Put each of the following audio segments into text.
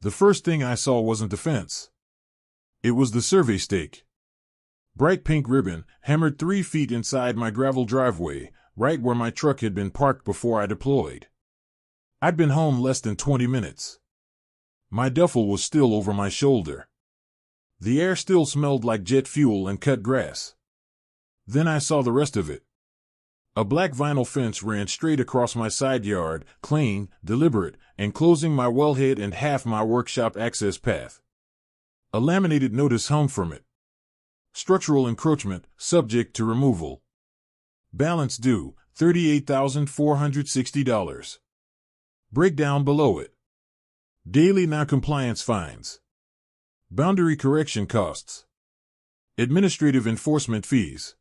The first thing I saw wasn't the fence. It was the survey stake. Bright pink ribbon, hammered 3 feet inside my gravel driveway, right where my truck had been parked before I deployed. I'd been home less than 20 minutes. My duffel was still over my shoulder. The air still smelled like jet fuel and cut grass. Then I saw the rest of it. A black vinyl fence ran straight across my side yard, clean, deliberate, enclosing my wellhead and half my workshop access path. A laminated notice hung from it. Structural encroachment, subject to removal. Balance due, $38,460. Breakdown below it. Daily noncompliance fines. Boundary correction costs. Administrative enforcement fees.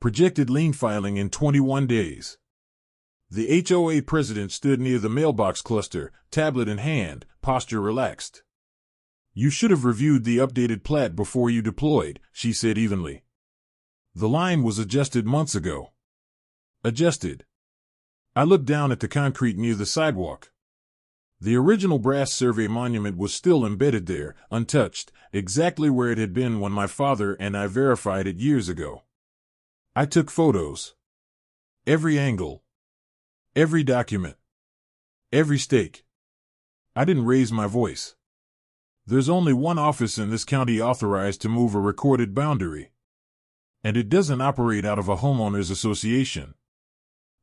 Projected lien filing in 21 days. The HOA president stood near the mailbox cluster, tablet in hand, posture relaxed. "You should have reviewed the updated plat before you deployed," she said evenly. "The line was adjusted months ago." Adjusted. I looked down at the concrete near the sidewalk. The original brass survey monument was still embedded there, untouched, exactly where it had been when my father and I verified it years ago. I took photos. Every angle. Every document. Every stake. I didn't raise my voice. There's only one office in this county authorized to move a recorded boundary. And it doesn't operate out of a homeowners association.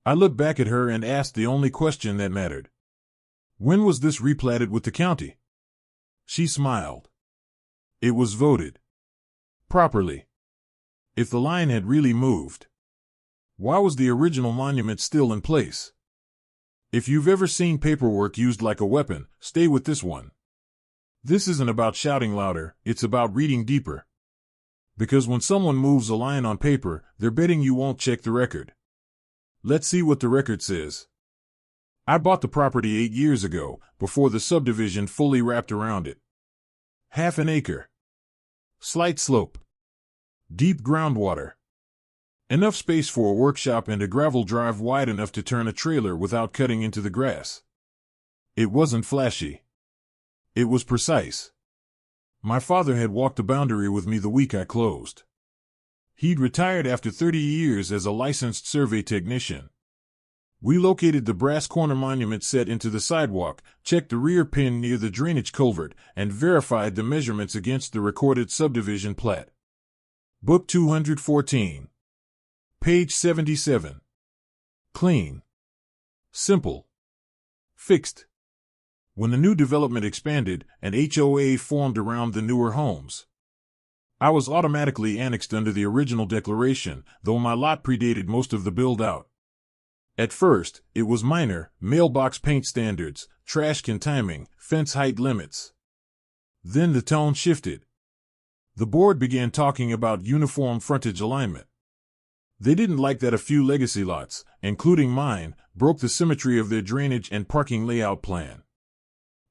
I looked back at her and asked the only question that mattered. "When was this replatted with the county?" She smiled. "It was voted. Properly. If the line had really moved, why was the original monument still in place? If you've ever seen paperwork used like a weapon, stay with this one. This isn't about shouting louder, it's about reading deeper. Because when someone moves a line on paper, they're betting you won't check the record. Let's see what the record says. I bought the property 8 years ago, before the subdivision fully wrapped around it. Half an acre. Slight slope. Deep groundwater. Enough space for a workshop and a gravel drive wide enough to turn a trailer without cutting into the grass. It wasn't flashy. It was precise. My father had walked the boundary with me the week I closed. He'd retired after 30 years as a licensed survey technician. We located the brass corner monument set into the sidewalk, checked the rear pin near the drainage culvert, and verified the measurements against the recorded subdivision plat. Book 214. Page 77. Clean. Simple. Fixed. When the new development expanded, an HOA formed around the newer homes. I was automatically annexed under the original declaration, though my lot predated most of the build-out. At first, it was minor, mailbox paint standards, trash can timing, fence height limits. Then the tone shifted. The board began talking about uniform frontage alignment. They didn't like that a few legacy lots, including mine, broke the symmetry of their drainage and parking layout plan.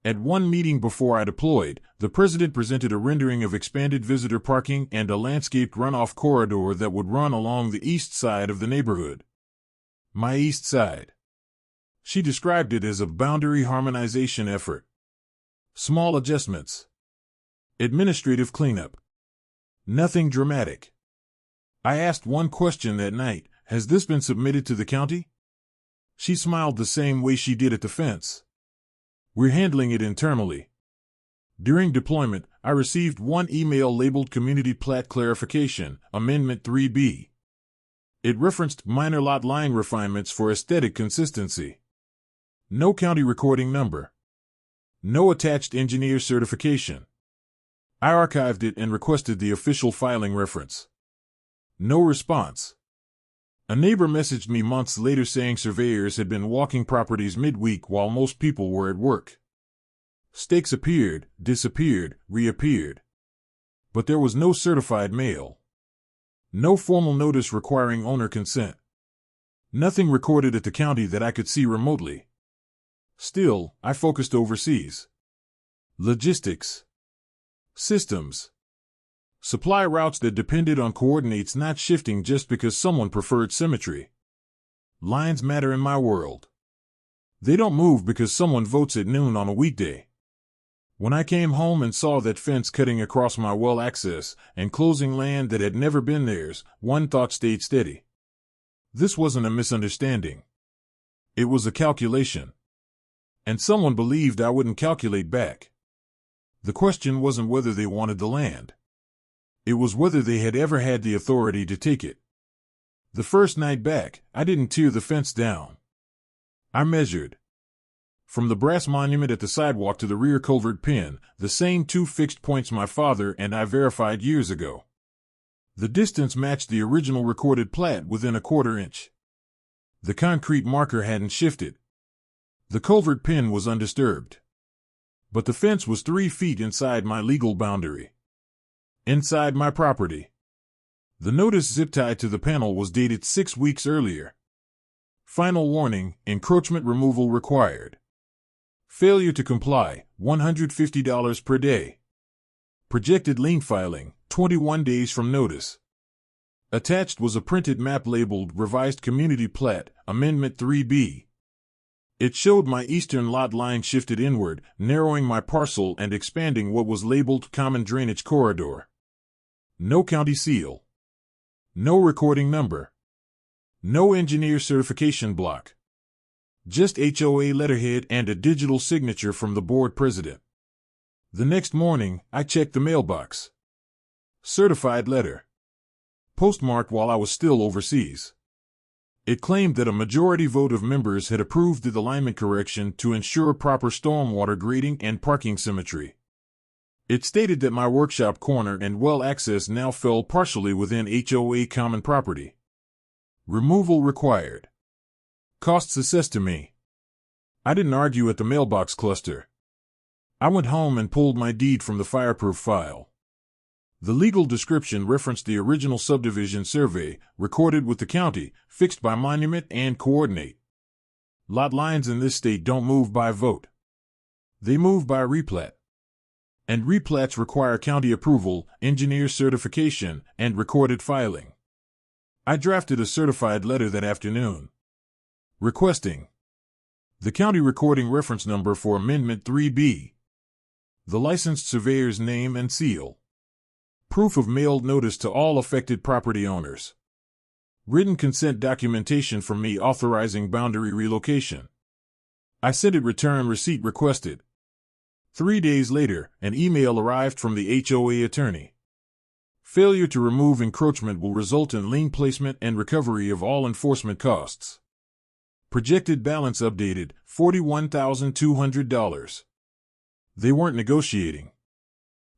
At one meeting before I deployed, the president presented a rendering of expanded visitor parking and a landscaped runoff corridor that would run along the east side of the neighborhood. My east side. She described it as a boundary harmonization effort. Small adjustments. Administrative cleanup. Nothing dramatic. I asked one question that night: "Has this been submitted to the county?" She smiled the same way she did at the fence. "We're handling it internally." During deployment, I received one email labeled Community Plat Clarification, Amendment 3B. It referenced minor lot line refinements for aesthetic consistency. No county recording number. No attached engineer certification. I archived it and requested the official filing reference. No response. A neighbor messaged me months later saying surveyors had been walking properties midweek while most people were at work. Stakes appeared, disappeared, reappeared. But there was no certified mail. No formal notice requiring owner consent. Nothing recorded at the county that I could see remotely. Still, I focused overseas. Logistics. Systems. Supply routes that depended on coordinates not shifting just because someone preferred symmetry. Lines matter in my world. They don't move because someone votes at noon on a weekday. When I came home and saw that fence cutting across my well access and closing land that had never been theirs, one thought stayed steady. This wasn't a misunderstanding. It was a calculation. And someone believed I wouldn't calculate back. The question wasn't whether they wanted the land. It was whether they had ever had the authority to take it. The first night back, I didn't tear the fence down. I measured. From the brass monument at the sidewalk to the rear culvert pin, the same 2 fixed points my father and I verified years ago. The distance matched the original recorded plat within a 1/4 inch. The concrete marker hadn't shifted. The culvert pin was undisturbed. But the fence was 3 feet inside my legal boundary. Inside my property. The notice zip-tied to the panel was dated 6 weeks earlier. Final warning, encroachment removal required. Failure to comply, $150 per day. Projected lien filing, 21 days from notice. Attached was a printed map labeled Revised Community Plat, Amendment 3B. It showed my eastern lot line shifted inward, narrowing my parcel and expanding what was labeled Common Drainage Corridor. No county seal. No recording number. No engineer certification block. Just HOA letterhead and a digital signature from the board president. The next morning, I checked the mailbox. Certified letter. Postmarked while I was still overseas. It claimed that a majority vote of members had approved the alignment correction to ensure proper stormwater grading and parking symmetry. It stated that my workshop corner and well access now fell partially within HOA common property. Removal required. Costs assessed to me. I didn't argue at the mailbox cluster. I went home and pulled my deed from the fireproof file. The legal description referenced the original subdivision survey, recorded with the county, fixed by monument and coordinate. Lot lines in this state don't move by vote. They move by replat. And replats require county approval, engineer certification, and recorded filing. I drafted a certified letter that afternoon. Requesting the county recording reference number for Amendment 3B, the licensed surveyor's name and seal, proof of mailed notice to all affected property owners, written consent documentation from me authorizing boundary relocation. I sent it return receipt requested. 3 days later, an email arrived from the HOA attorney. Failure to remove encroachment will result in lien placement and recovery of all enforcement costs. Projected balance updated, $41,200. They weren't negotiating.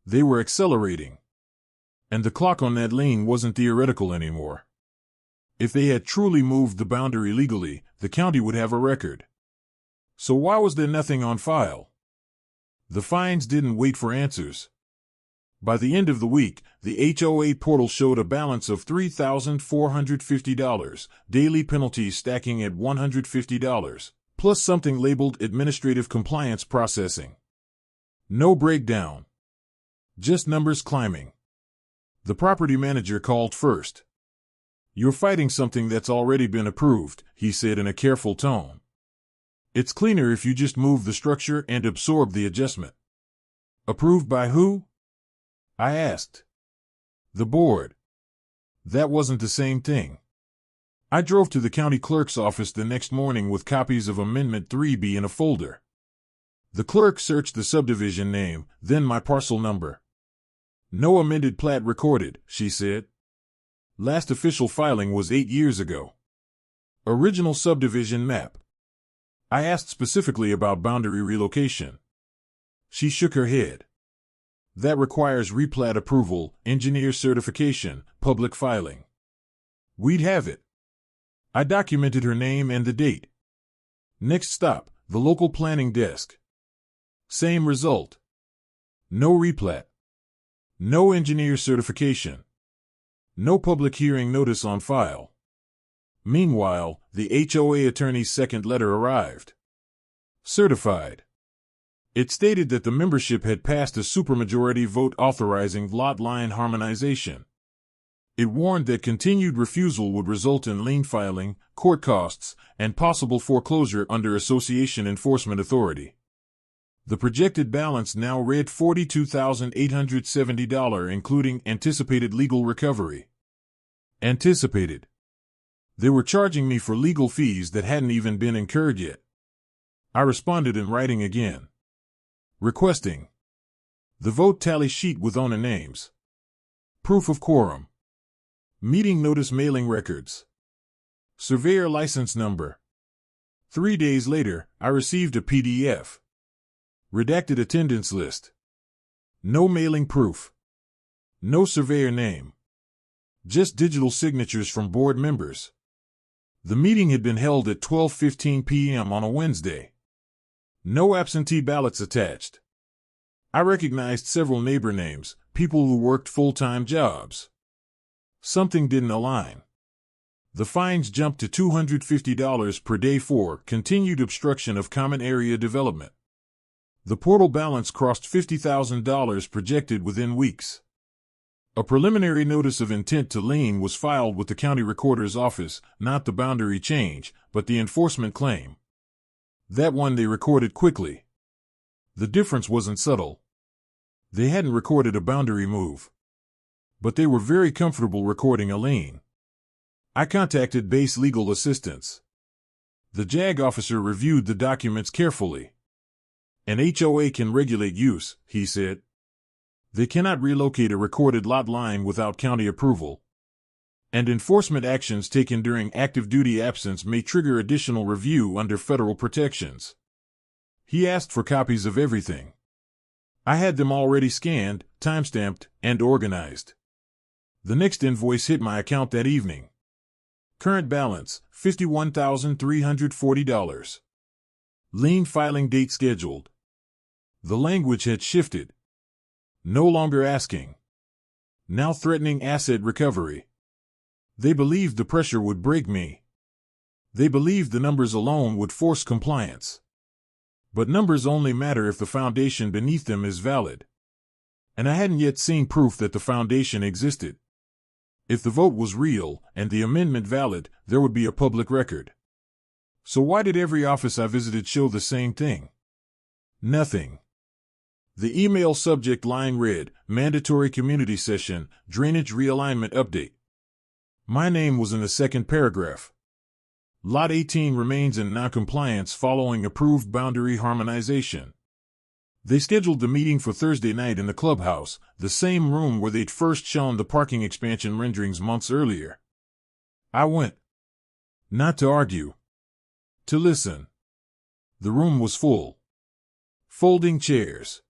They were accelerating. And the clock on that lien wasn't theoretical anymore. If they had truly moved the boundary legally, the county would have a record. So why was there nothing on file? The fines didn't wait for answers. By the end of the week, the HOA portal showed a balance of $3,450, daily penalties stacking at $150, plus something labeled Administrative Compliance Processing. No breakdown. Just numbers climbing. The property manager called first. "You're fighting something that's already been approved," he said in a careful tone. "It's cleaner if you just move the structure and absorb the adjustment." "Approved by who?" I asked. "The board." That wasn't the same thing. I drove to the county clerk's office the next morning with copies of Amendment 3B in a folder. The clerk searched the subdivision name, then my parcel number. "No amended plat recorded," she said. "Last official filing was 8 years ago." "Original subdivision map." I asked specifically about boundary relocation. She shook her head. "That requires replat approval, engineer certification, public filing." We'd have it. I documented her name and the date. Next stop, the local planning desk. Same result. No replat. No engineer certification. No public hearing notice on file. Meanwhile, the HOA attorney's second letter arrived. Certified. It stated that the membership had passed a supermajority vote authorizing lot line harmonization. It warned that continued refusal would result in lien filing, court costs, and possible foreclosure under association enforcement authority. The projected balance now read $42,870, including anticipated legal recovery. Anticipated. They were charging me for legal fees that hadn't even been incurred yet. I responded in writing again. Requesting the vote tally sheet with owner names, proof of quorum, meeting notice mailing records, surveyor license number. 3 days later, I received a PDF. Redacted attendance list. No mailing proof. No surveyor name. Just digital signatures from board members. The meeting had been held at 12:15 p.m. on a Wednesday. No absentee ballots attached. I recognized several neighbor names, people who worked full-time jobs. Something didn't align. The fines jumped to $250 per day for continued obstruction of common area development. The portal balance crossed $50,000 projected within weeks. A preliminary notice of intent to lien was filed with the county recorder's office, not the boundary change, but the enforcement claim. That one they recorded quickly. The difference wasn't subtle. They hadn't recorded a boundary move, but they were very comfortable recording a lien. I contacted base legal assistance. The JAG officer reviewed the documents carefully. An HOA can regulate use, he said. They cannot relocate a recorded lot line without county approval. And enforcement actions taken during active duty absence may trigger additional review under federal protections. He asked for copies of everything. I had them already scanned, timestamped, and organized. The next invoice hit my account that evening. Current balance, $51,340. Lien filing date scheduled. The language had shifted. No longer asking. Now threatening asset recovery. They believed the pressure would break me. They believed the numbers alone would force compliance. But numbers only matter if the foundation beneath them is valid. And I hadn't yet seen proof that the foundation existed. If the vote was real and the amendment valid, there would be a public record. So why did every office I visited show the same thing? Nothing. The email subject line read, Mandatory Community Session, Drainage Realignment Update. My name was in the second paragraph. Lot 18 remains in noncompliance following approved boundary harmonization. They scheduled the meeting for Thursday night in the clubhouse, the same room where they'd first shown the parking expansion renderings months earlier. I went. Not to argue. To listen. The room was full. Folding chairs.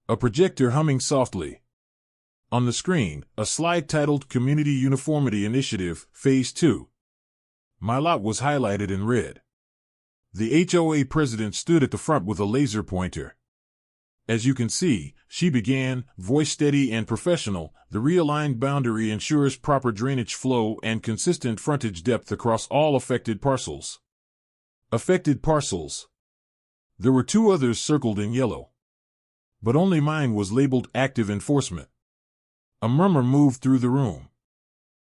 A projector humming softly. On the screen, a slide titled Community Uniformity Initiative, Phase 2. My lot was highlighted in red. The HOA president stood at the front with a laser pointer. As you can see, she began, voice steady and professional, the realigned boundary ensures proper drainage flow and consistent frontage depth across all affected parcels. Affected parcels. There were 2 others circled in yellow. But only mine was labeled active enforcement. A murmur moved through the room.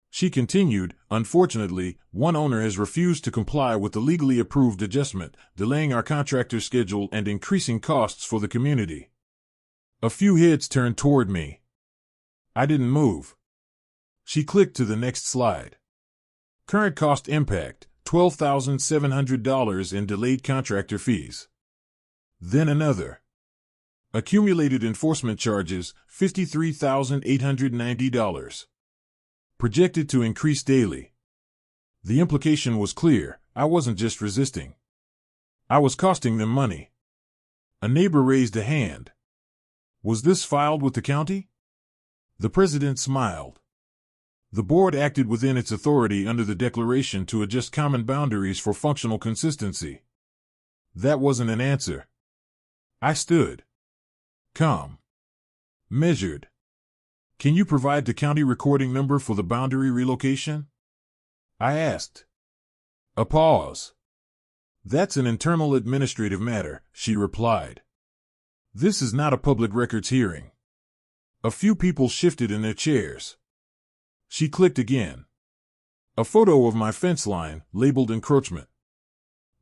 She continued, unfortunately, one owner has refused to comply with the legally approved adjustment, delaying our contractor's schedule and increasing costs for the community. A few heads turned toward me. I didn't move. She clicked to the next slide. Current cost impact, $12,700 in delayed contractor fees. Then another. Accumulated enforcement charges, $53,890. Projected to increase daily. The implication was clear. I wasn't just resisting. I was costing them money. A neighbor raised a hand. Was this filed with the county? The president smiled. The board acted within its authority under the declaration to adjust common boundaries for functional consistency. That wasn't an answer. I stood. Calm. Measured. Can you provide the county recording number for the boundary relocation? I asked. A pause. That's an internal administrative matter, she replied. This is not a public records hearing. A few people shifted in their chairs. She clicked again. A photo of my fence line, labeled encroachment.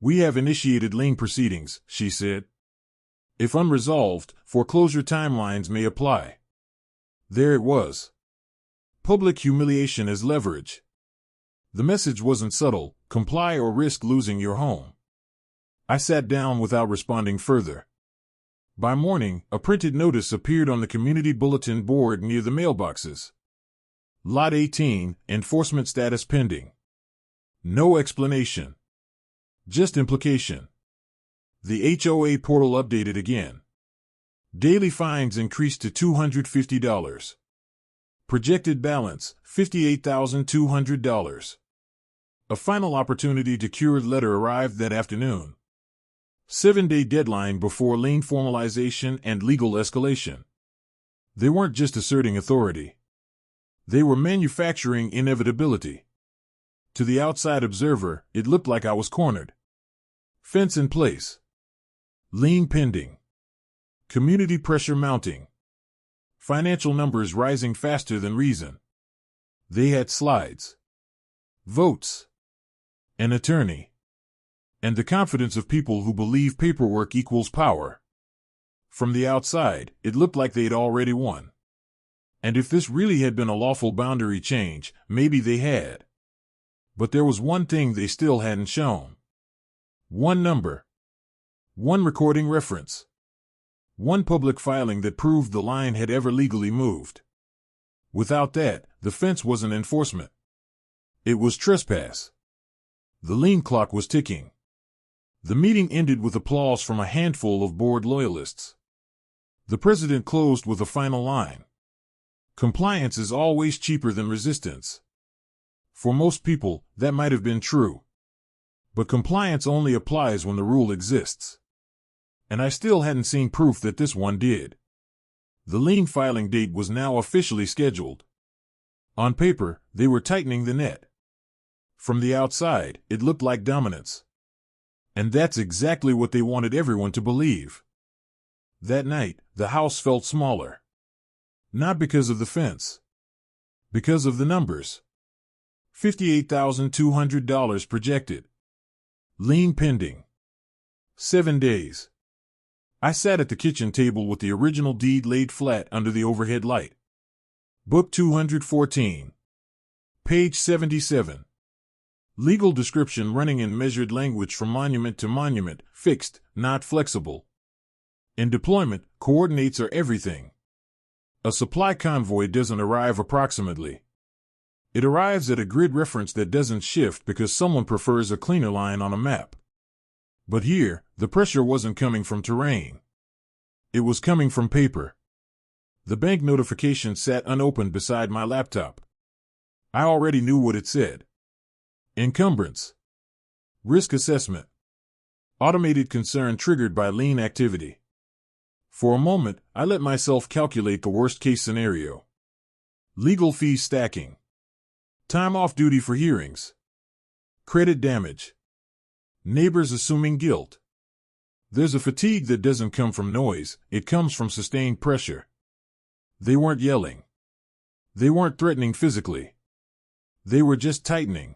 We have initiated lien proceedings, she said. If unresolved, foreclosure timelines may apply. There it was. Public humiliation as leverage. The message wasn't subtle: comply or risk losing your home. I sat down without responding further. By morning, a printed notice appeared on the community bulletin board near the mailboxes. Lot 18, enforcement status pending. No explanation. Just implication. The HOA portal updated again. Daily fines increased to $250. Projected balance, $58,200. A final opportunity to cure letter arrived that afternoon. 7-day deadline before lien formalization and legal escalation. They weren't just asserting authority. They were manufacturing inevitability. To the outside observer, it looked like I was cornered. Fence in place. Lien pending. Community pressure mounting. Financial numbers rising faster than reason. They had slides. Votes. An attorney. And the confidence of people who believe paperwork equals power. From the outside, it looked like they'd already won. And if this really had been a lawful boundary change, maybe they had. But there was one thing they still hadn't shown. One number. One recording reference. One public filing that proved the line had ever legally moved. Without that, the fence wasn't enforcement. It was trespass. The lien clock was ticking. The meeting ended with applause from a handful of board loyalists. The president closed with a final line. Compliance is always cheaper than resistance. For most people, that might have been true. But compliance only applies when the rule exists. And I still hadn't seen proof that this one did. The lien filing date was now officially scheduled. On paper, they were tightening the net. From the outside, it looked like dominance. And that's exactly what they wanted everyone to believe. That night, the house felt smaller. Not because of the fence. Because of the numbers. $58,200 projected. Lien pending. 7 days. I sat at the kitchen table with the original deed laid flat under the overhead light. Book 214. Page 77. Legal description running in measured language from monument to monument, fixed, not flexible. In deployment, coordinates are everything. A supply convoy doesn't arrive approximately. It arrives at a grid reference that doesn't shift because someone prefers a cleaner line on a map. But here, the pressure wasn't coming from terrain. It was coming from paper. The bank notification sat unopened beside my laptop. I already knew what it said. Encumbrance. Risk assessment. Automated concern triggered by lien activity. For a moment, I let myself calculate the worst-case scenario. Legal fees stacking. Time off duty for hearings. Credit damage. Neighbors assuming guilt. There's a fatigue that doesn't come from noise, it comes from sustained pressure. They weren't yelling. They weren't threatening physically. They were just tightening.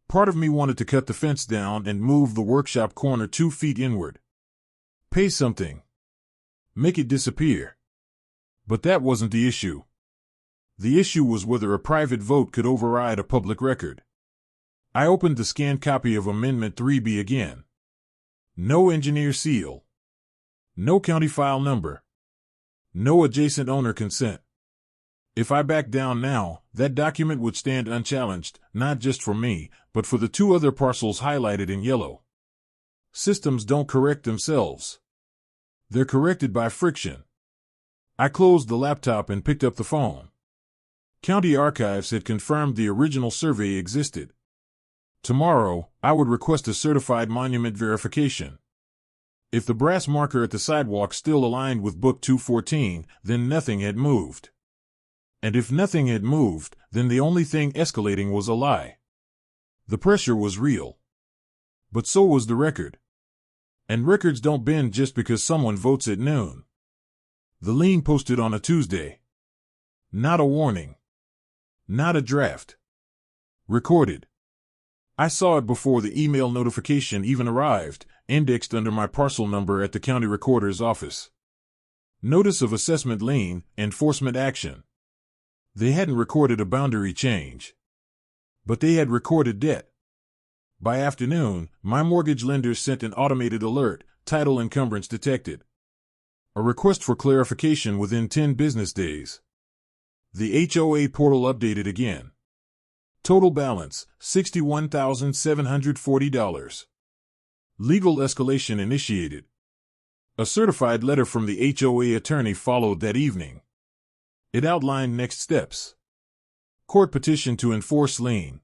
Part of me wanted to cut the fence down and move the workshop corner 2 feet inward. Pay something. Make it disappear. But that wasn't the issue. The issue was whether a private vote could override a public record. I opened the scanned copy of Amendment 3B again. No engineer seal. No county file number. No adjacent owner consent. If I backed down now, that document would stand unchallenged, not just for me, but for the 2 other parcels highlighted in yellow. Systems don't correct themselves. They're corrected by friction. I closed the laptop and picked up the phone. County archives had confirmed the original survey existed. Tomorrow, I would request a certified monument verification. If the brass marker at the sidewalk still aligned with Book 214, then nothing had moved. And if nothing had moved, then the only thing escalating was a lie. The pressure was real. But so was the record. And records don't bend just because someone votes at noon. The lien posted on a Tuesday. Not a warning. Not a draft. Recorded. I saw it before the email notification even arrived, indexed under my parcel number at the county recorder's office. Notice of assessment lien, enforcement action. They hadn't recorded a boundary change, but they had recorded debt. By afternoon, my mortgage lender sent an automated alert, title encumbrance detected. A request for clarification within 10 business days. The HOA portal updated again. Total balance, $61,740. Legal escalation initiated. A certified letter from the HOA attorney followed that evening. It outlined next steps. Court petition to enforce lien.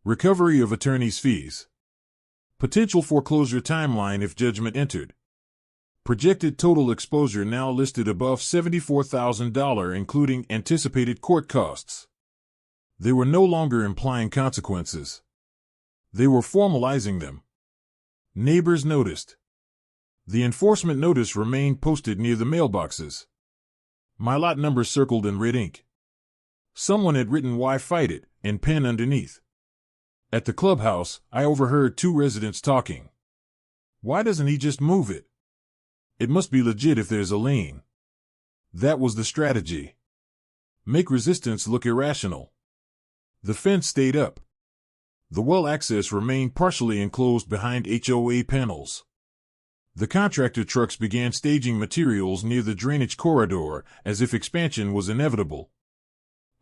Recovery of attorney's fees. Potential foreclosure timeline if judgment entered. Projected total exposure now listed above $74,000 including anticipated court costs. They were no longer implying consequences. They were formalizing them. Neighbors noticed. The enforcement notice remained posted near the mailboxes. My lot number circled in red ink. Someone had written "Why fight it" in pen underneath. At the clubhouse, I overheard two residents talking. Why doesn't he just move it? It must be legit if there's a lien. That was the strategy. Make resistance look irrational. The fence stayed up. The well access remained partially enclosed behind HOA panels. The contractor trucks began staging materials near the drainage corridor as if expansion was inevitable.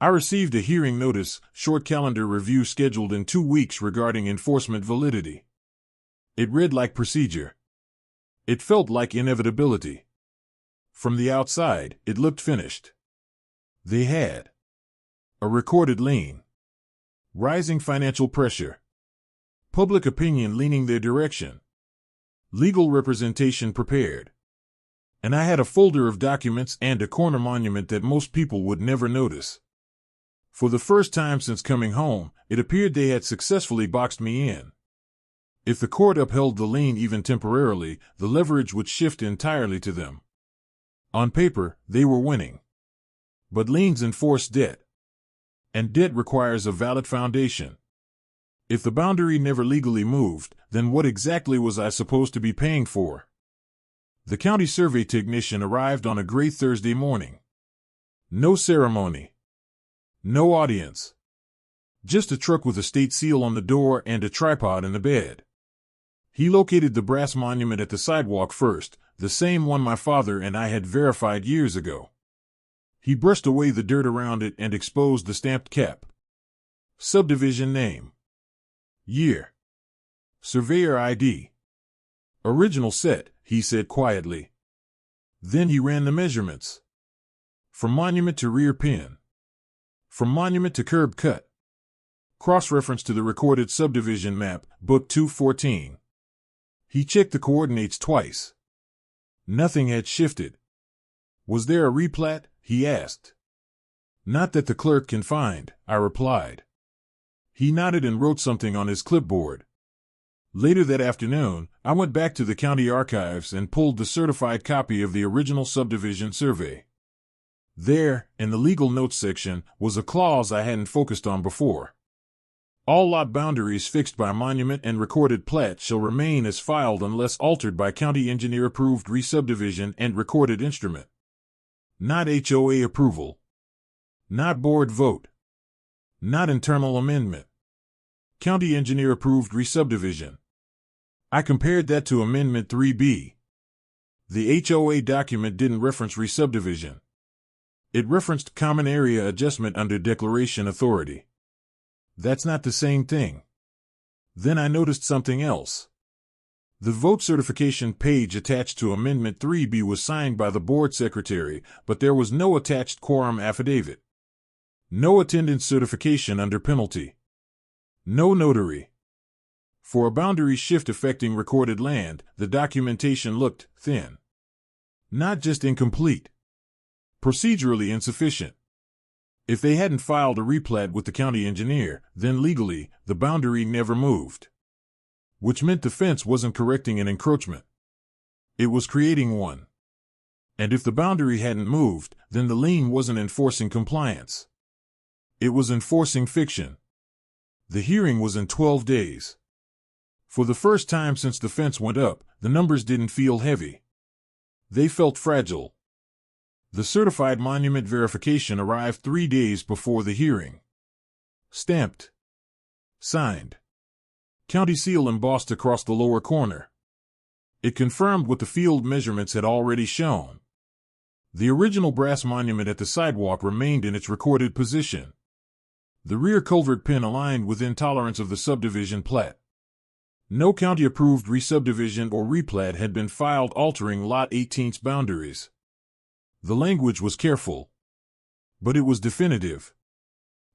I received a hearing notice, short calendar review scheduled in 2 weeks regarding enforcement validity. It read like procedure. It felt like inevitability. From the outside, it looked finished. They had a recorded lien. Rising financial pressure. Public opinion leaning their direction. Legal representation prepared. And I had a folder of documents and a corner monument that most people would never notice. For the first time since coming home, it appeared they had successfully boxed me in. If the court upheld the lien even temporarily, the leverage would shift entirely to them. On paper, they were winning. But liens enforce debt. And debt requires a valid foundation. If the boundary never legally moved, then what exactly was I supposed to be paying for? The county survey technician arrived on a gray Thursday morning. No ceremony. No audience. Just a truck with a state seal on the door and a tripod in the bed. He located the brass monument at the sidewalk first, the same one my father and I had verified years ago. He brushed away the dirt around it and exposed the stamped cap. Subdivision name. Year. Surveyor ID. Original set, he said quietly. Then he ran the measurements. From monument to rear pin. From monument to curb cut. Cross-reference to the recorded subdivision map, Book 214. He checked the coordinates twice. Nothing had shifted. Was there a replat? He asked. Not that the clerk can find, I replied. He nodded and wrote something on his clipboard. Later that afternoon, I went back to the county archives and pulled the certified copy of the original subdivision survey. There, in the legal notes section, was a clause I hadn't focused on before. All lot boundaries fixed by monument and recorded plat shall remain as filed unless altered by county engineer-approved re-subdivision and recorded instrument. Not HOA approval. Not board vote. Not internal amendment. County engineer-approved re-subdivision. I compared that to Amendment 3B. The HOA document didn't reference re-subdivision. It referenced common area adjustment under declaration authority. That's not the same thing. Then I noticed something else. The vote certification page attached to Amendment 3B was signed by the board secretary, but there was no attached quorum affidavit. No attendance certification under penalty. No notary. For a boundary shift affecting recorded land, the documentation looked thin. Not just incomplete. Procedurally insufficient. If they hadn't filed a replat with the county engineer, then legally, the boundary never moved. Which meant the fence wasn't correcting an encroachment. It was creating one. And if the boundary hadn't moved, then the lien wasn't enforcing compliance. It was enforcing fiction. The hearing was in 12 days. For the first time since the fence went up, the numbers didn't feel heavy. They felt fragile. The certified monument verification arrived 3 days before the hearing. Stamped. Signed. County seal embossed across the lower corner. It confirmed what the field measurements had already shown. The original brass monument at the sidewalk remained in its recorded position. The rear culvert pin aligned within tolerance of the subdivision plat. No county-approved re-subdivision or replat had been filed altering Lot 18's boundaries. The language was careful, but it was definitive.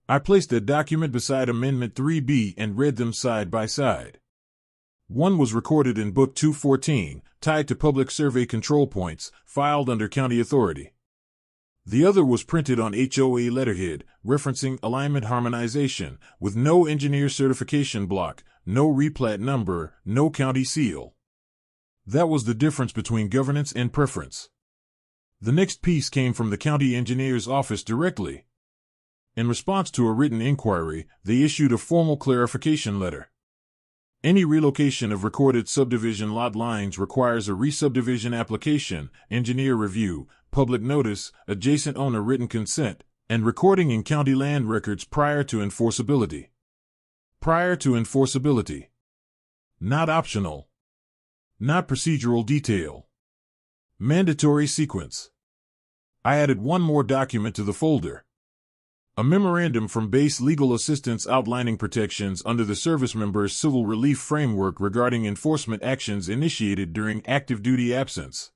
I placed that document beside Amendment 3B and read them side by side. One was recorded in Book 214, tied to public survey control points, filed under county authority. The other was printed on HOA letterhead, referencing alignment harmonization, with no engineer certification block, no replat number, no county seal. That was the difference between governance and preference. The next piece came from the county engineer's office directly. In response to a written inquiry, they issued a formal clarification letter. Any relocation of recorded subdivision lot lines requires a re-subdivision application, engineer review, public notice, adjacent owner written consent, and recording in county land records prior to enforceability. Prior to enforceability. Not optional. Not procedural detail. Mandatory sequence. I added one more document to the folder. A memorandum from base legal assistance outlining protections under the service member's civil relief framework regarding enforcement actions initiated during active duty absence.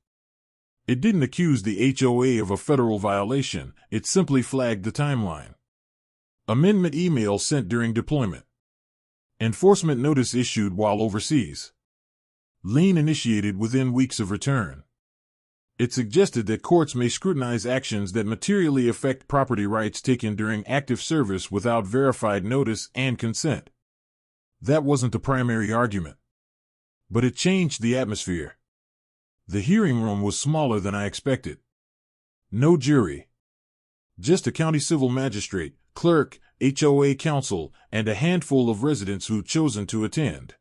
It didn't accuse the HOA of a federal violation, it simply flagged the timeline. Amendment email sent during deployment. Enforcement notice issued while overseas. Lien initiated within weeks of return. It suggested that courts may scrutinize actions that materially affect property rights taken during active service without verified notice and consent. That wasn't the primary argument. But it changed the atmosphere. The hearing room was smaller than I expected. No jury. Just a county civil magistrate, clerk, HOA counsel, and a handful of residents who'd chosen to attend.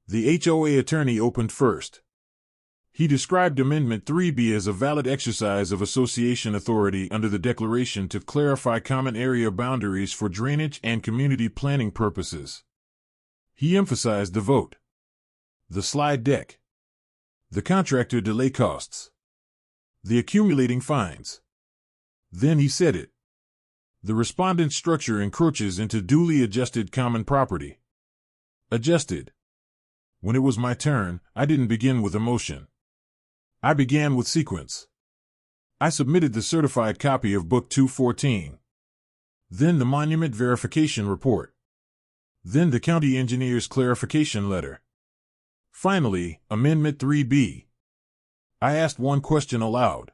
The HOA attorney opened first. He described Amendment 3B as a valid exercise of association authority under the declaration to clarify common area boundaries for drainage and community planning purposes. He emphasized the vote, the slide deck, the contractor delay costs, the accumulating fines. Then he said it. The respondent structure encroaches into duly adjusted common property. Adjusted. When it was my turn, I didn't begin with emotion. I began with sequence. I submitted the certified copy of Book 214. Then the monument verification report. Then the county engineer's clarification letter. Finally, Amendment 3B. I asked one question aloud.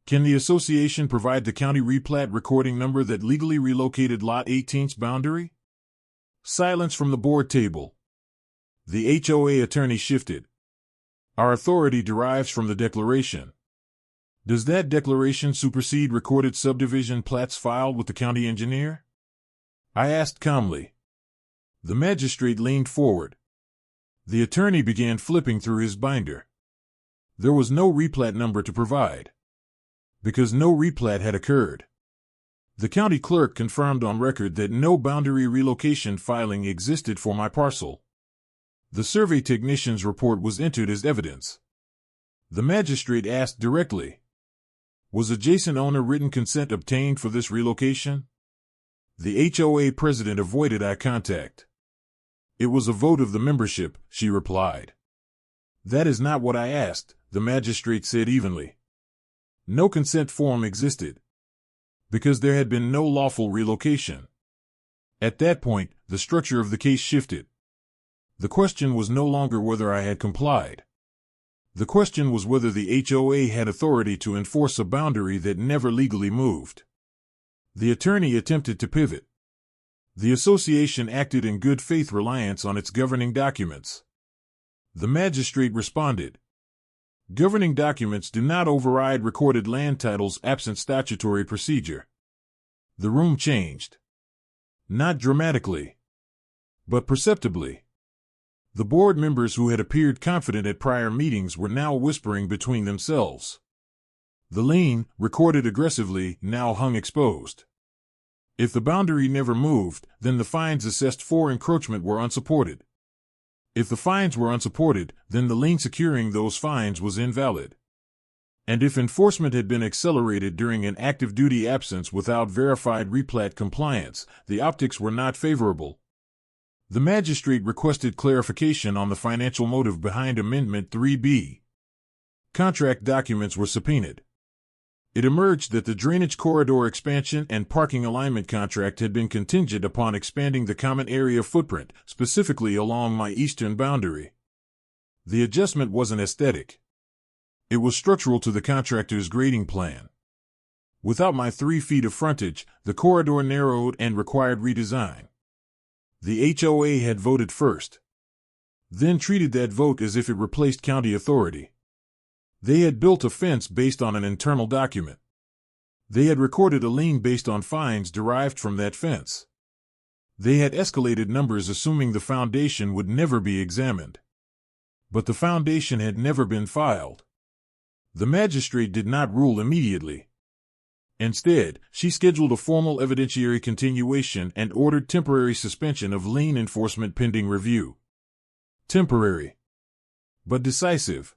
Can the association provide the county replat recording number that legally relocated Lot 18's boundary? Silence from the board table. The HOA attorney shifted. Our authority derives from the declaration. Does that declaration supersede recorded subdivision plats filed with the county engineer? I asked calmly. The magistrate leaned forward. The attorney began flipping through his binder. There was no replat number to provide. Because no replat had occurred. The county clerk confirmed on record that no boundary relocation filing existed for my parcel. The survey technician's report was entered as evidence. The magistrate asked directly, was adjacent owner written consent obtained for this relocation? The HOA president avoided eye contact. It was a vote of the membership, she replied. That is not what I asked, the magistrate said evenly. No consent form existed. Because there had been no lawful relocation. At that point, the structure of the case shifted. The question was no longer whether I had complied. The question was whether the HOA had authority to enforce a boundary that never legally moved. The attorney attempted to pivot. The association acted in good faith reliance on its governing documents. The magistrate responded. Governing documents do not override recorded land titles absent statutory procedure. The room changed. Not dramatically, but perceptibly. The board members who had appeared confident at prior meetings were now whispering between themselves. The lien, recorded aggressively, now hung exposed. If the boundary never moved, then the fines assessed for encroachment were unsupported. If the fines were unsupported, then the lien securing those fines was invalid. And if enforcement had been accelerated during an active duty absence without verified replat compliance, the optics were not favorable. The magistrate requested clarification on the financial motive behind Amendment 3B. Contract documents were subpoenaed. It emerged that the drainage corridor expansion and parking alignment contract had been contingent upon expanding the common area footprint, specifically along my eastern boundary. The adjustment wasn't aesthetic. It was structural to the contractor's grading plan. Without my 3 feet of frontage, the corridor narrowed and required redesign. The HOA had voted first, then treated that vote as if it replaced county authority. They had built a fence based on an internal document. They had recorded a lien based on fines derived from that fence. They had escalated numbers assuming the foundation would never be examined. But the foundation had never been filed. The magistrate did not rule immediately. Instead, she scheduled a formal evidentiary continuation and ordered temporary suspension of lien enforcement pending review. Temporary, but decisive.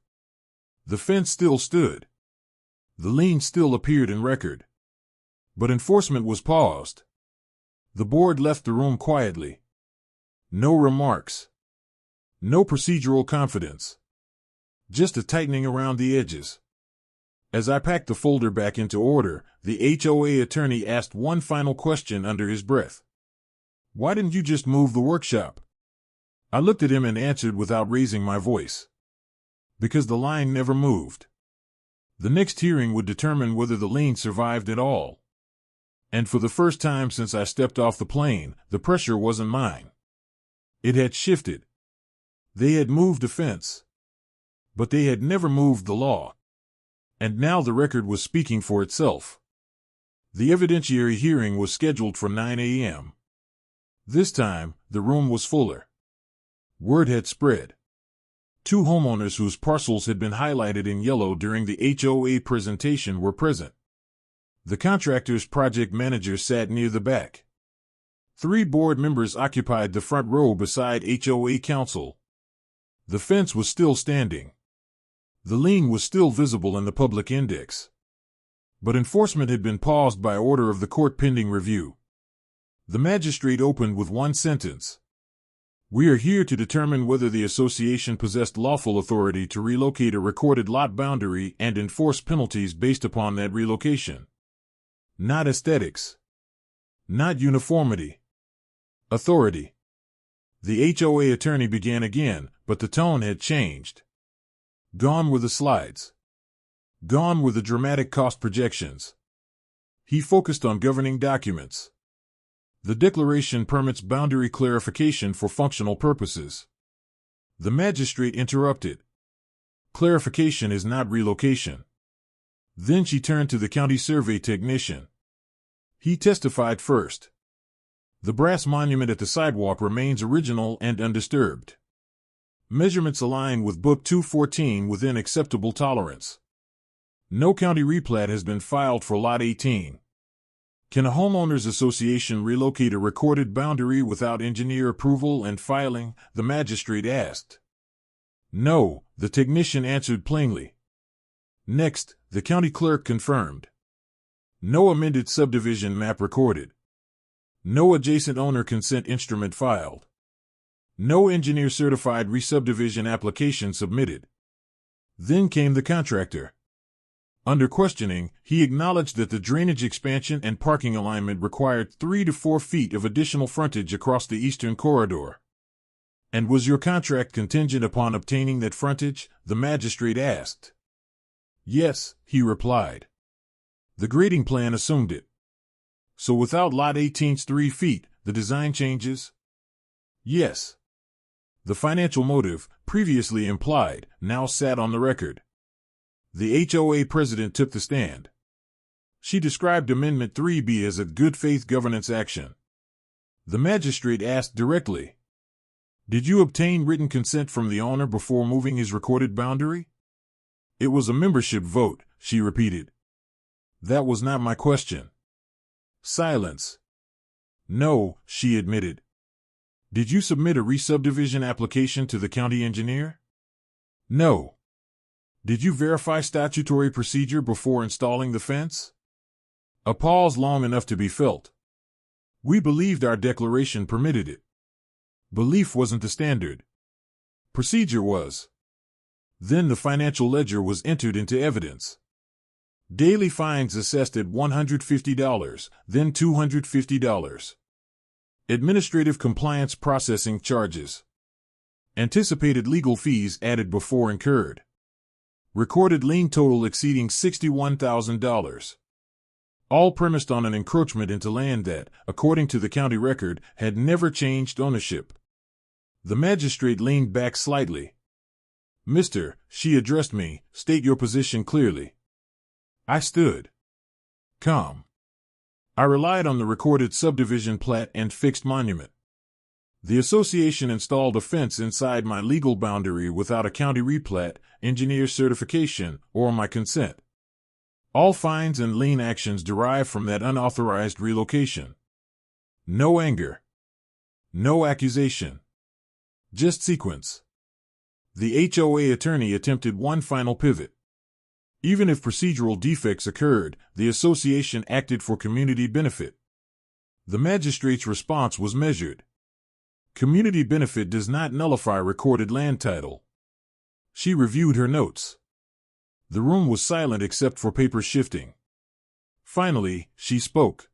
The fence still stood. The lien still appeared in record. But enforcement was paused. The board left the room quietly. No remarks. No procedural confidence. Just a tightening around the edges. As I packed the folder back into order, the HOA attorney asked one final question under his breath. "Why didn't you just move the workshop?" I looked at him and answered without raising my voice. Because the line never moved. The next hearing would determine whether the lien survived at all. And for the first time since I stepped off the plane, the pressure wasn't mine. It had shifted. They had moved a fence. But they had never moved the law. And now the record was speaking for itself. The evidentiary hearing was scheduled for 9 a.m. This time, the room was fuller. Word had spread. 2 homeowners whose parcels had been highlighted in yellow during the HOA presentation were present. The contractor's project manager sat near the back. 3 board members occupied the front row beside HOA counsel. The fence was still standing. The lien was still visible in the public index. But enforcement had been paused by order of the court pending review. The magistrate opened with one sentence. "We are here to determine whether the association possessed lawful authority to relocate a recorded lot boundary and enforce penalties based upon that relocation. Not aesthetics. Not uniformity. Authority." The HOA attorney began again, but the tone had changed. Gone were the slides. Gone were the dramatic cost projections. He focused on governing documents. The declaration permits boundary clarification for functional purposes. The magistrate interrupted. "Clarification is not relocation." Then she turned to the county survey technician. He testified first. "The brass monument at the sidewalk remains original and undisturbed. Measurements align with Book 214 within acceptable tolerance. No county replat has been filed for Lot 18. Can a homeowners association relocate a recorded boundary without engineer approval and filing?" the magistrate asked. "No," the technician answered plainly. Next, the county clerk confirmed. "No amended subdivision map recorded. No adjacent owner consent instrument filed. No engineer-certified re-subdivision application submitted." Then came the contractor. Under questioning, he acknowledged that the drainage expansion and parking alignment required 3 to 4 feet of additional frontage across the eastern corridor. "And was your contract contingent upon obtaining that frontage?" the magistrate asked. "Yes," he replied. "The grading plan assumed it." "So without Lot 18's 3 feet, the design changes?" "Yes." The financial motive, previously implied, now sat on the record. The HOA president took the stand. She described Amendment 3B as a good faith governance action. The magistrate asked directly, Did you obtain written consent from the owner before moving his recorded boundary? It was a membership vote, she repeated. That was not my question. Silence. No, she admitted. Did you submit a re-subdivision application to the county engineer? No. Did you verify statutory procedure before installing the fence? A pause long enough to be felt. We believed our declaration permitted it. Belief wasn't the standard. Procedure was. Then the financial ledger was entered into evidence. Daily fines assessed at $150, then $250. Administrative compliance processing charges. Anticipated legal fees added before incurred. Recorded lien total exceeding $61,000. All premised on an encroachment into land that, according to the county record, had never changed ownership. The magistrate leaned back slightly. Mister, she addressed me, state your position clearly. I stood calm. I relied on the recorded subdivision plat and fixed monument. The association installed a fence inside my legal boundary without a county replat, engineer certification, or my consent. All fines and lien actions derive from that unauthorized relocation. No anger. No accusation. Just sequence. The HOA attorney attempted one final pivot. Even if procedural defects occurred, the association acted for community benefit. The magistrate's response was measured. Community benefit does not nullify recorded land title. She reviewed her notes. The room was silent except for paper shifting. Finally, she spoke.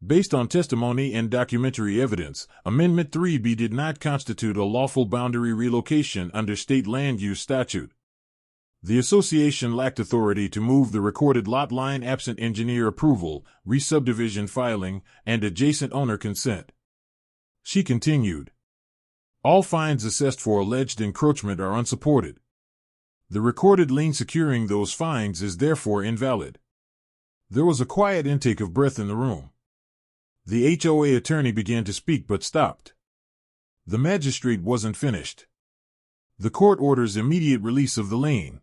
Based on testimony and documentary evidence, Amendment 3B did not constitute a lawful boundary relocation under state land use statute. The association lacked authority to move the recorded lot line absent engineer approval, re-subdivision filing, and adjacent owner consent. She continued. All fines assessed for alleged encroachment are unsupported. The recorded lien securing those fines is therefore invalid. There was a quiet intake of breath in the room. The HOA attorney began to speak but stopped. The magistrate wasn't finished. The court orders immediate release of the lien.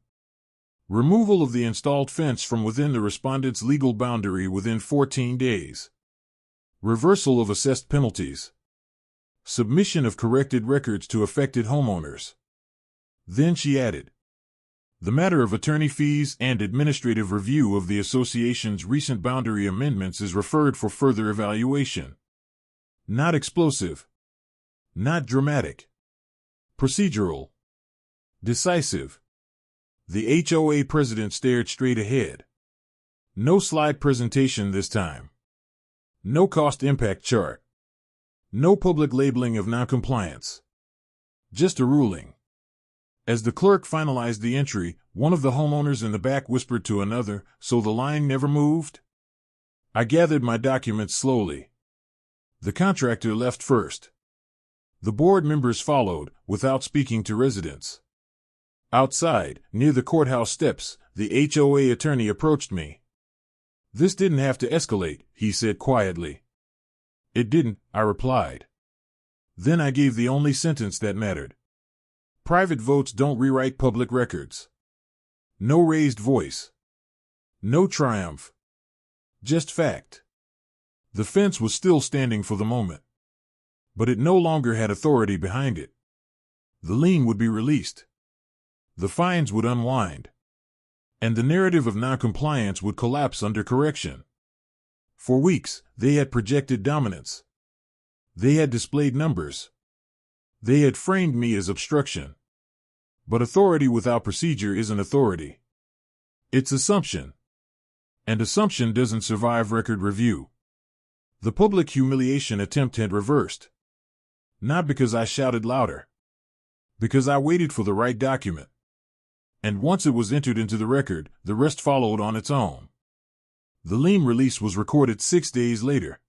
Removal of the installed fence from within the respondent's legal boundary within 14 days. Reversal of assessed penalties. Submission of corrected records to affected homeowners. Then she added, the matter of attorney fees and administrative review of the association's recent boundary amendments is referred for further evaluation. Not explosive. Not dramatic. Procedural. Decisive. The HOA president stared straight ahead. No slide presentation this time. No cost impact chart. No public labeling of noncompliance. Just a ruling. As the clerk finalized the entry, one of the homeowners in the back whispered to another, so the line never moved? I gathered my documents slowly. The contractor left first. The board members followed, without speaking to residents. Outside, near the courthouse steps, the HOA attorney approached me. This didn't have to escalate, he said quietly. It didn't, I replied. Then I gave the only sentence that mattered. Private votes don't rewrite public records. No raised voice. No triumph. Just fact. The fence was still standing for the moment. But it no longer had authority behind it. The lien would be released. The fines would unwind. And the narrative of noncompliance would collapse under correction. For weeks, they had projected dominance. They had displayed numbers. They had framed me as obstruction. But authority without procedure isn't authority. It's assumption. And assumption doesn't survive record review. The public humiliation attempt had reversed. Not because I shouted louder. Because I waited for the right document. And once it was entered into the record, the rest followed on its own. The lien release was recorded 6 days later.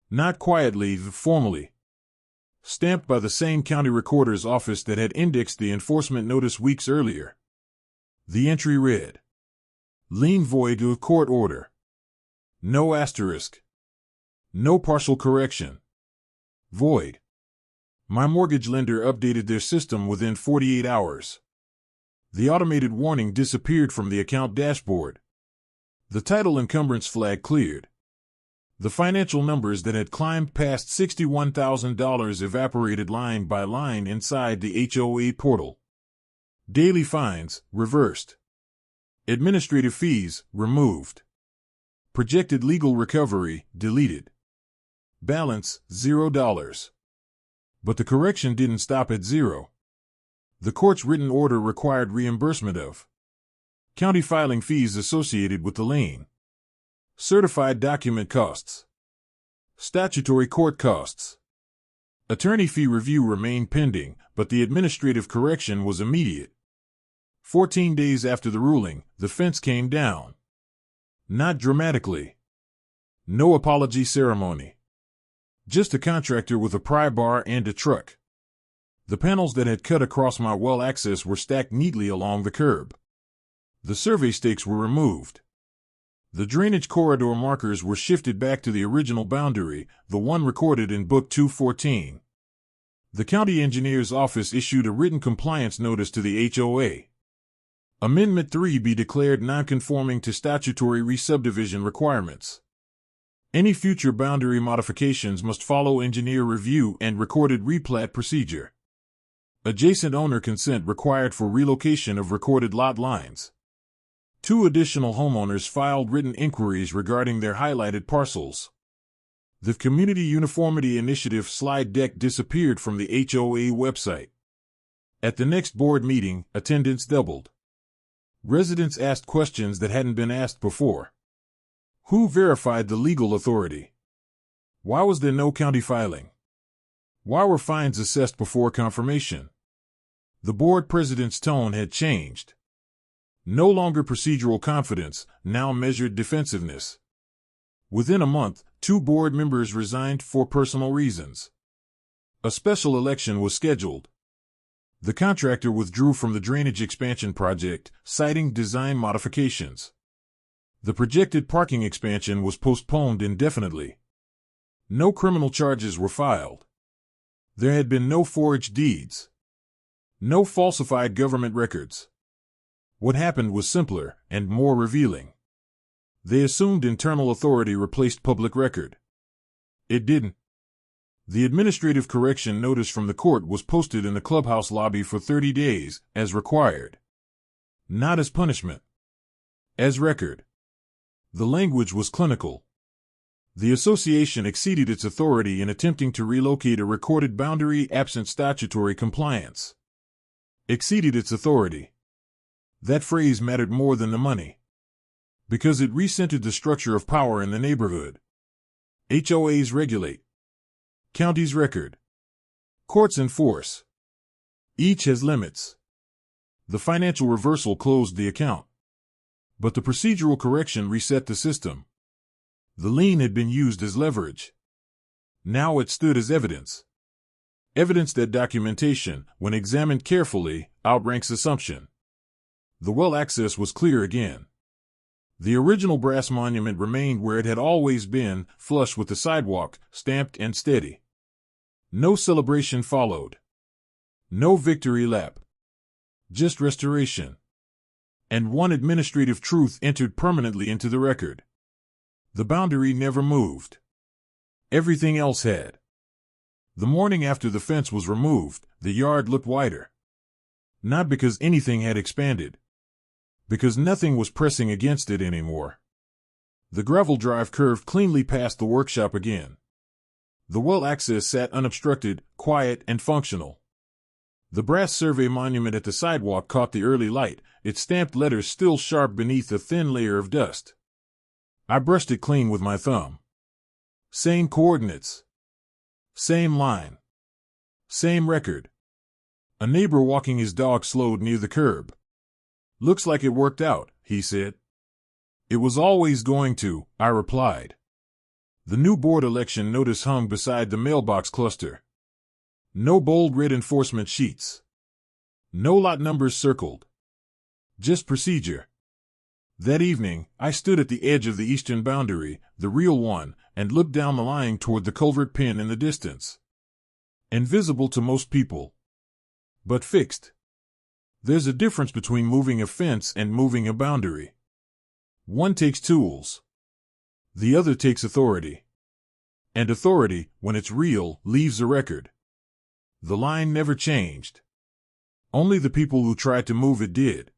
Not quietly, formally. Stamped by the same county recorder's office that had indexed the enforcement notice weeks earlier. The entry read, lien void of court order. No asterisk. No partial correction. Void. My mortgage lender updated their system within 48 hours. The automated warning disappeared from the account dashboard. The title encumbrance flag cleared. The financial numbers that had climbed past $61,000 evaporated line by line inside the HOA portal. Daily fines reversed. Administrative fees removed. Projected legal recovery deleted. Balance $0. But the correction didn't stop at zero. The court's written order required reimbursement of county filing fees associated with the lien, certified document costs, statutory court costs. Attorney fee review remained pending, but the administrative correction was immediate. 14 days after the ruling, the fence came down. Not dramatically. No apology ceremony. Just a contractor with a pry bar and a truck. The panels that had cut across my well access were stacked neatly along the curb. The survey stakes were removed. The drainage corridor markers were shifted back to the original boundary, the one recorded in Book 214. The county engineer's office issued a written compliance notice to the HOA. Amendment 3 be declared nonconforming to statutory re-subdivision requirements. Any future boundary modifications must follow engineer review and recorded replat procedure. Adjacent owner consent required for relocation of recorded lot lines. 2 additional homeowners filed written inquiries regarding their highlighted parcels. The Community Uniformity Initiative slide deck disappeared from the HOA website. At the next board meeting, attendance doubled. Residents asked questions that hadn't been asked before. Who verified the legal authority? Why was there no county filing? Why were fines assessed before confirmation? The board president's tone had changed. No longer procedural confidence, now measured defensiveness. Within a month, 2 board members resigned for personal reasons. A special election was scheduled. The contractor withdrew from the drainage expansion project, citing design modifications. The projected parking expansion was postponed indefinitely. No criminal charges were filed. There had been no forged deeds. No falsified government records. What happened was simpler and more revealing. They assumed internal authority replaced public record. It didn't. The administrative correction notice from the court was posted in the clubhouse lobby for 30 days, as required. Not as punishment. As record. The language was clinical. The association exceeded its authority in attempting to relocate a recorded boundary absent statutory compliance. Exceeded its authority. That phrase mattered more than the money. Because it recentered the structure of power in the neighborhood. HOAs regulate. Counties record. Courts enforce. Each has limits. The financial reversal closed the account. But the procedural correction reset the system. The lien had been used as leverage. Now it stood as evidence. Evidence that documentation, when examined carefully, outranks assumption. The well access was clear again. The original brass monument remained where it had always been, flush with the sidewalk, stamped and steady. No celebration followed. No victory lap. Just restoration. And one administrative truth entered permanently into the record. The boundary never moved. Everything else had. The morning after the fence was removed, the yard looked wider. Not because anything had expanded. Because nothing was pressing against it anymore. The gravel drive curved cleanly past the workshop again. The well access sat unobstructed, quiet, and functional. The brass survey monument at the sidewalk caught the early light, its stamped letters still sharp beneath a thin layer of dust. I brushed it clean with my thumb. Same coordinates. Same line. Same record. A neighbor walking his dog slowed near the curb. "Looks like it worked out," he said. "It was always going to," I replied. The new board election notice hung beside the mailbox cluster. No bold red enforcement sheets. No lot numbers circled. Just procedure. That evening, I stood at the edge of the eastern boundary, the real one, and looked down the line toward the culvert pin in the distance. Invisible to most people, but fixed. There's a difference between moving a fence and moving a boundary. One takes tools. The other takes authority. And authority, when it's real, leaves a record. The line never changed. Only the people who tried to move it did.